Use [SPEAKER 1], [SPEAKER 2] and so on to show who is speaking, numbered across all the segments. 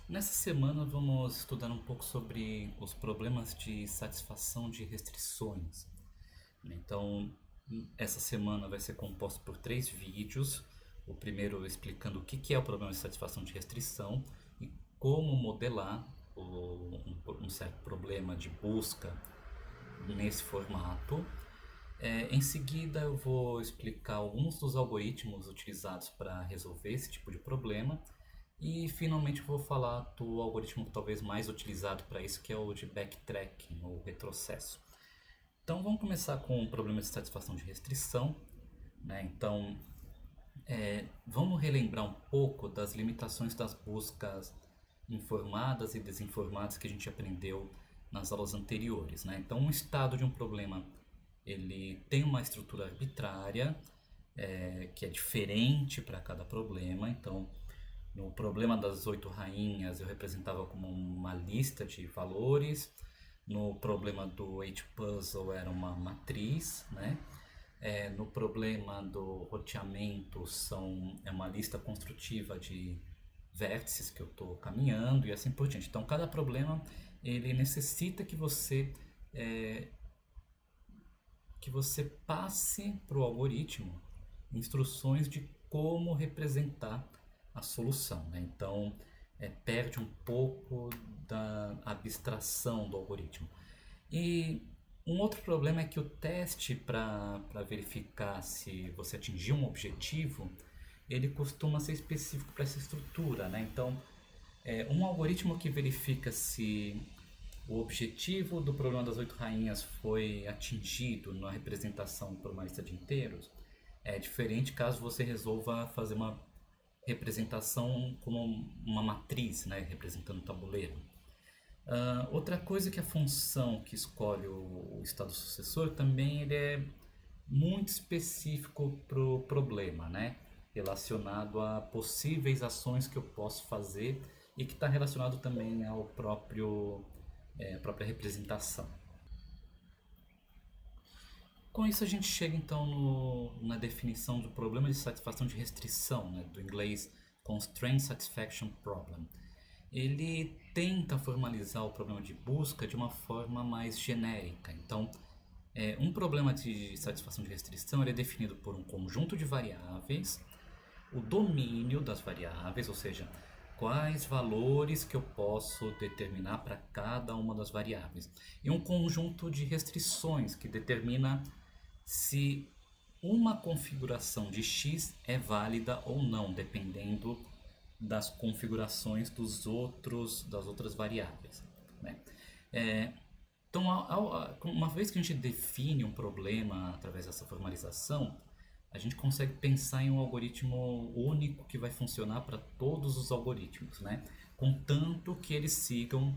[SPEAKER 1] Nessa semana vamos estudar um pouco sobre os problemas de satisfação de restrições. Então, essa semana vai ser composta por três vídeos. O primeiro explicando o que é o problema de satisfação de restrição e como modelar um certo problema de busca nesse formato. Em seguida, eu vou explicar alguns dos algoritmos utilizados para resolver esse tipo de problema. E finalmente vou falar do algoritmo talvez mais utilizado para isso, que é o de backtracking, ou retrocesso. Então vamos começar com o problema de satisfação de restrição. Então vamos relembrar um pouco das limitações das buscas informadas e desinformadas que a gente aprendeu nas aulas anteriores. Então um estado de um problema ele tem uma estrutura arbitrária que é diferente para cada problema. Então no problema das 8 rainhas eu representava como uma lista de valores. No problema do H-Puzzle era uma matriz, né? No problema do roteamento é uma lista construtiva de vértices que eu estou caminhando e assim por diante. Então cada problema ele necessita que você passe para o algoritmo instruções de como representar a solução. Então, perde um pouco da abstração do algoritmo. E um outro problema é que o teste para verificar se você atingiu um objetivo, ele costuma ser específico para essa estrutura. Então, um algoritmo que verifica se o objetivo do problema das 8 rainhas foi atingido na representação por uma lista de inteiros é diferente caso você resolva fazer uma representação como uma matriz, né, representando o tabuleiro. Outra coisa que a função que escolhe o estado sucessor também ele é muito específico para o problema, né, relacionado a possíveis ações que eu posso fazer e que está relacionado também ao à própria representação. Com isso a gente chega então na definição do problema de satisfação de restrição, né, do inglês Constraint Satisfaction Problem. Ele tenta formalizar o problema de busca de uma forma mais genérica. Então, um problema de satisfação de restrição ele é definido por um conjunto de variáveis, o domínio das variáveis, ou seja, quais valores que eu posso determinar para cada uma das variáveis, e um conjunto de restrições que determina se uma configuração de x é válida ou não, dependendo das configurações das outras variáveis, né? Então, uma vez que a gente define um problema através dessa formalização, a gente consegue pensar em um algoritmo único que vai funcionar para todos os algoritmos, né? Contanto que eles sigam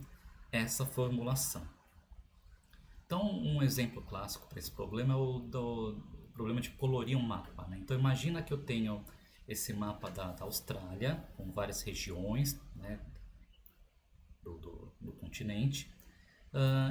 [SPEAKER 1] essa formulação. Então, um exemplo clássico para esse problema é o do problema de colorir um mapa, né? Então, imagina que eu tenho esse mapa da Austrália, com várias regiões, né, do continente,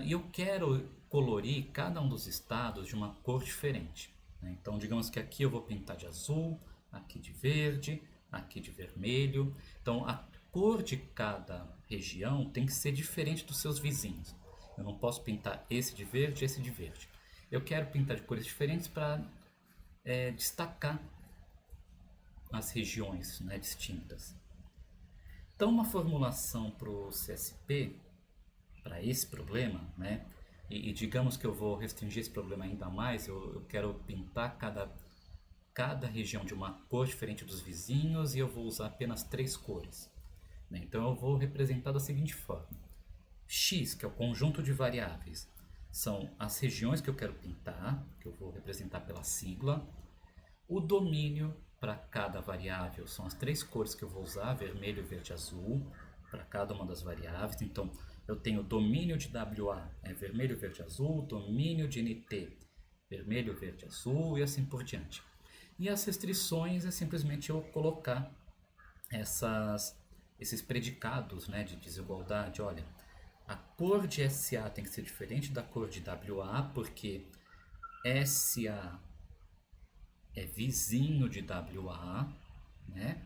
[SPEAKER 1] e eu quero colorir cada um dos estados de uma cor diferente, né? Então, digamos que aqui eu vou pintar de azul, aqui de verde, aqui de vermelho. Então, a cor de cada região tem que ser diferente dos seus vizinhos. Eu não posso pintar esse de verde e esse de verde. Eu quero pintar de cores diferentes para destacar as regiões, né, distintas. Então, uma formulação para o CSP, para esse problema, né, e digamos que eu vou restringir esse problema ainda mais, eu quero pintar cada região de uma cor diferente dos vizinhos e eu vou usar apenas 3 cores, né? Então eu vou representar da seguinte forma: x, que é o conjunto de variáveis, são as regiões que eu quero pintar, que eu vou representar pela sigla. O domínio para cada variável são as 3 cores que eu vou usar, vermelho, verde, azul, para cada uma das variáveis. Então eu tenho domínio de WA, vermelho, verde, azul, domínio de NT, vermelho, verde, azul e assim por diante. E as restrições é simplesmente eu colocar esses predicados, né, de desigualdade. Olha, a cor de SA tem que ser diferente da cor de WA, porque SA é vizinho de WA, né?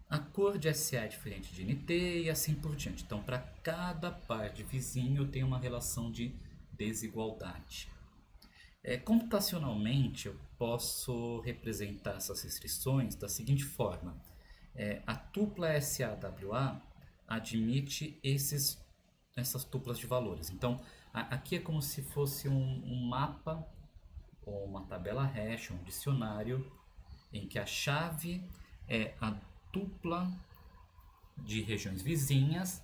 [SPEAKER 1] A cor de SA é diferente de NT e assim por diante. Então, para cada par de vizinho tem uma relação de desigualdade. Computacionalmente, eu posso representar essas restrições da seguinte forma. A tupla SAWA admite essas tuplas de valores. Então, aqui é como se fosse um mapa ou uma tabela hash, um dicionário, em que a chave é a tupla de regiões vizinhas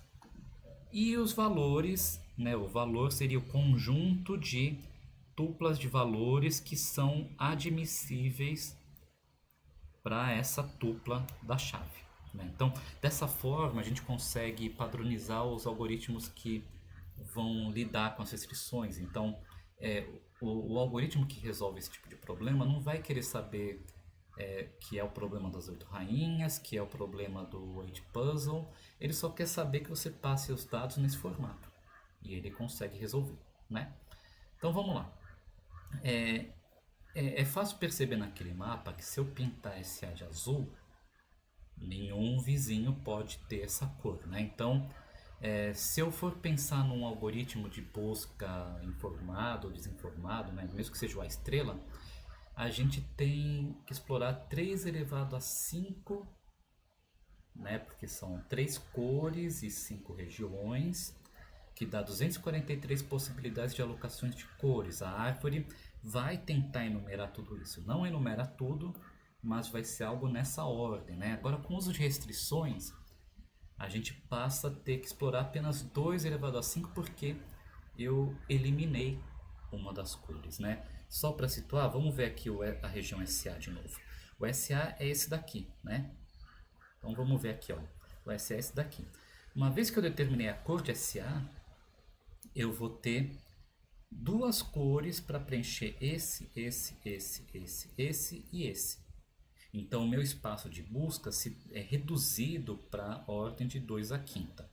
[SPEAKER 1] e os valores, né, o valor seria o conjunto de tuplas de valores que são admissíveis para essa tupla da chave. Né? Então, dessa forma, a gente consegue padronizar os algoritmos que vão lidar com as restrições. Então, o algoritmo que resolve esse tipo de problema não vai querer saber que é o problema das 8 rainhas, que é o problema do 8 puzzle. Ele só quer saber que você passe os dados nesse formato. E ele consegue resolver. Né? Então, vamos lá. É fácil perceber naquele mapa que se eu pintar SA de azul, nenhum vizinho pode ter essa cor, né? Então, se eu for pensar num algoritmo de busca informado ou desinformado, né? Mesmo que seja o A estrela, a gente tem que explorar 3 elevado a 5, né? Porque são 3 cores e 5 regiões, que dá 243 possibilidades de alocações de cores. A árvore vai tentar enumerar tudo isso. Não enumera tudo, mas vai ser algo nessa ordem, né? Agora, com o uso de restrições, a gente passa a ter que explorar apenas 2 elevado a 5 porque eu eliminei uma das cores, né? Só para situar, vamos ver aqui a região SA de novo. O SA é esse daqui, né? Então vamos ver aqui, ó. O SA é esse daqui. Uma vez que eu determinei a cor de SA, eu vou ter 2 cores para preencher esse e esse. Então o meu espaço de busca é reduzido para a ordem de 2 a quinta.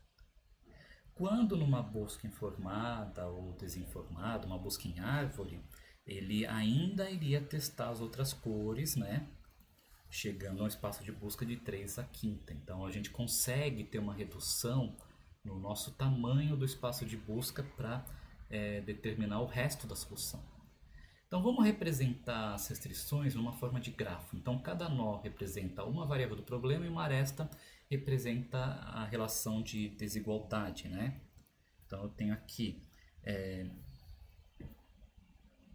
[SPEAKER 1] Quando numa busca informada ou desinformada, uma busca em árvore, ele ainda iria testar as outras cores, né? Chegando ao espaço de busca de 3 a quinta. Então a gente consegue ter uma redução no nosso tamanho do espaço de busca para determinar o resto da solução. Então vamos representar as restrições numa forma de grafo. Então cada nó representa uma variável do problema e uma aresta representa a relação de desigualdade, né? Então eu tenho aqui,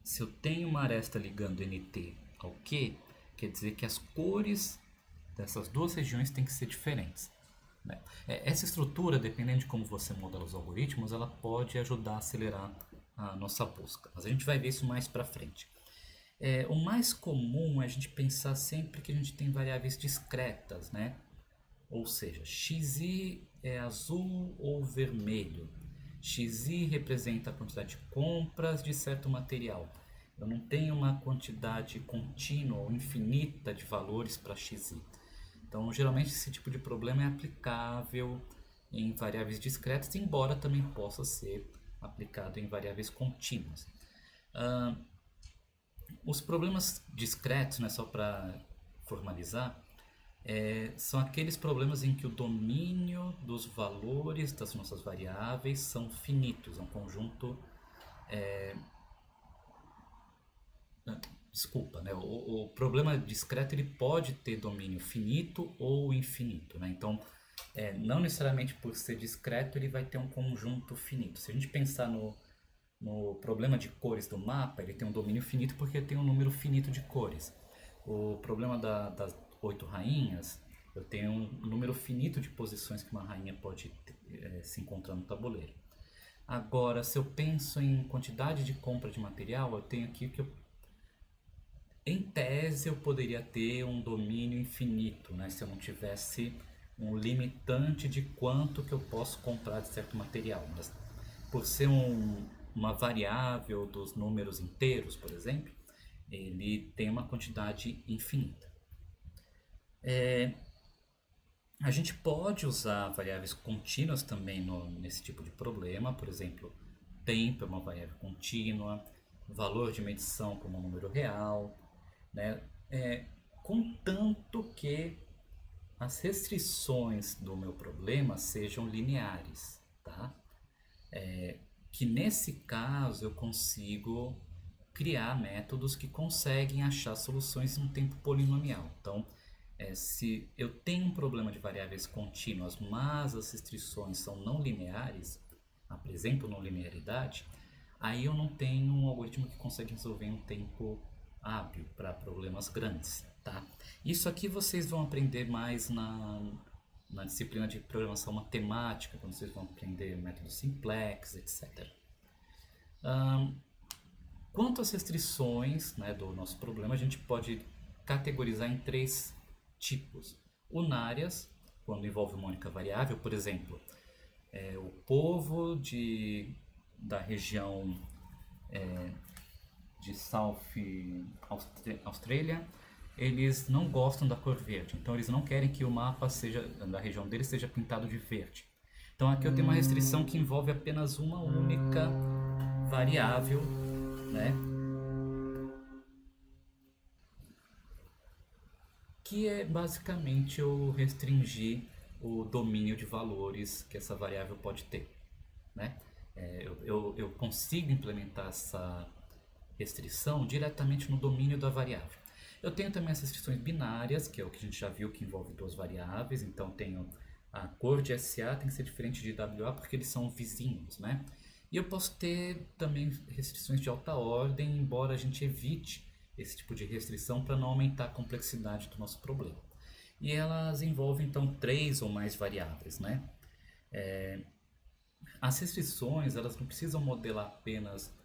[SPEAKER 1] se eu tenho uma aresta ligando NT ao Q, quer dizer que as cores dessas 2 regiões têm que ser diferentes. Né? Essa estrutura, dependendo de como você modela os algoritmos, ela pode ajudar a acelerar a nossa busca. Mas a gente vai ver isso mais para frente. O mais comum é a gente pensar sempre que a gente tem variáveis discretas, né? Ou seja, xi é azul ou vermelho. Xi representa a quantidade de compras de certo material. Eu não tenho uma quantidade contínua ou infinita de valores para xi. Então, geralmente, esse tipo de problema é aplicável em variáveis discretas, embora também possa ser aplicado em variáveis contínuas. Os problemas discretos, né, só para formalizar, são aqueles problemas em que o domínio dos valores das nossas variáveis são finitos, é um conjunto. Desculpa, né? O problema discreto ele pode ter domínio finito ou infinito, né? Então, não necessariamente por ser discreto ele vai ter um conjunto finito. Se a gente pensar no problema de cores do mapa, ele tem um domínio finito porque tem um número finito de cores. O problema das 8 rainhas, eu tenho um número finito de posições que uma rainha pode se encontrar no tabuleiro. Agora, se eu penso em quantidade de compra de material, eu tenho aqui que em tese eu poderia ter um domínio infinito, né? Se eu não tivesse um limitante de quanto que eu posso comprar de certo material. Mas por ser uma variável dos números inteiros, por exemplo, ele tem uma quantidade infinita. A gente pode usar variáveis contínuas também nesse tipo de problema, por exemplo, tempo é uma variável contínua, valor de medição como um número real, né? Contanto que as restrições do meu problema sejam lineares, tá? Que nesse caso eu consigo criar métodos que conseguem achar soluções em um tempo polinomial. Então, se eu tenho um problema de variáveis contínuas, mas as restrições são não lineares, apresentam não linearidade, aí eu não tenho um algoritmo que consegue resolver em um tempo hábil para problemas grandes, tá? Isso aqui vocês vão aprender mais na disciplina de programação matemática, quando vocês vão aprender método simplex, etc. Quanto às restrições, né, do nosso problema, a gente pode categorizar em três tipos. Unárias, quando envolve uma única variável, por exemplo, o povo da região de South Australia, eles não gostam da cor verde, então eles não querem que o mapa da região deles seja pintado de verde. Então aqui eu tenho uma restrição que envolve apenas uma única variável, né? Que é basicamente eu restringir o domínio de valores que essa variável pode ter, né? Eu consigo implementar essa restrição diretamente no domínio da variável. Eu tenho também as restrições binárias, que é o que a gente já viu que envolve duas variáveis, então tenho a cor de SA tem que ser diferente de WA porque eles são vizinhos, né? E eu posso ter também restrições de alta ordem, embora a gente evite esse tipo de restrição para não aumentar a complexidade do nosso problema. E elas envolvem então três ou mais variáveis, né? As restrições, elas não precisam modelar apenas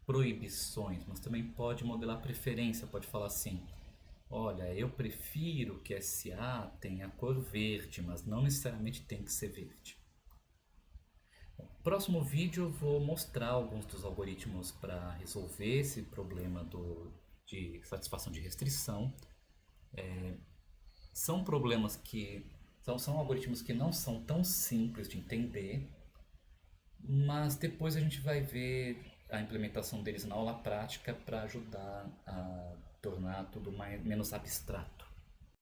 [SPEAKER 1] proibições, mas também pode modelar preferência, pode falar assim: olha, eu prefiro que SA tenha cor verde, mas não necessariamente tem que ser verde. No próximo vídeo eu vou mostrar alguns dos algoritmos para resolver esse problema de satisfação de restrição. São problemas que são algoritmos que não são tão simples de entender, mas depois a gente vai ver a implementação deles na aula prática para ajudar a tornar tudo menos abstrato.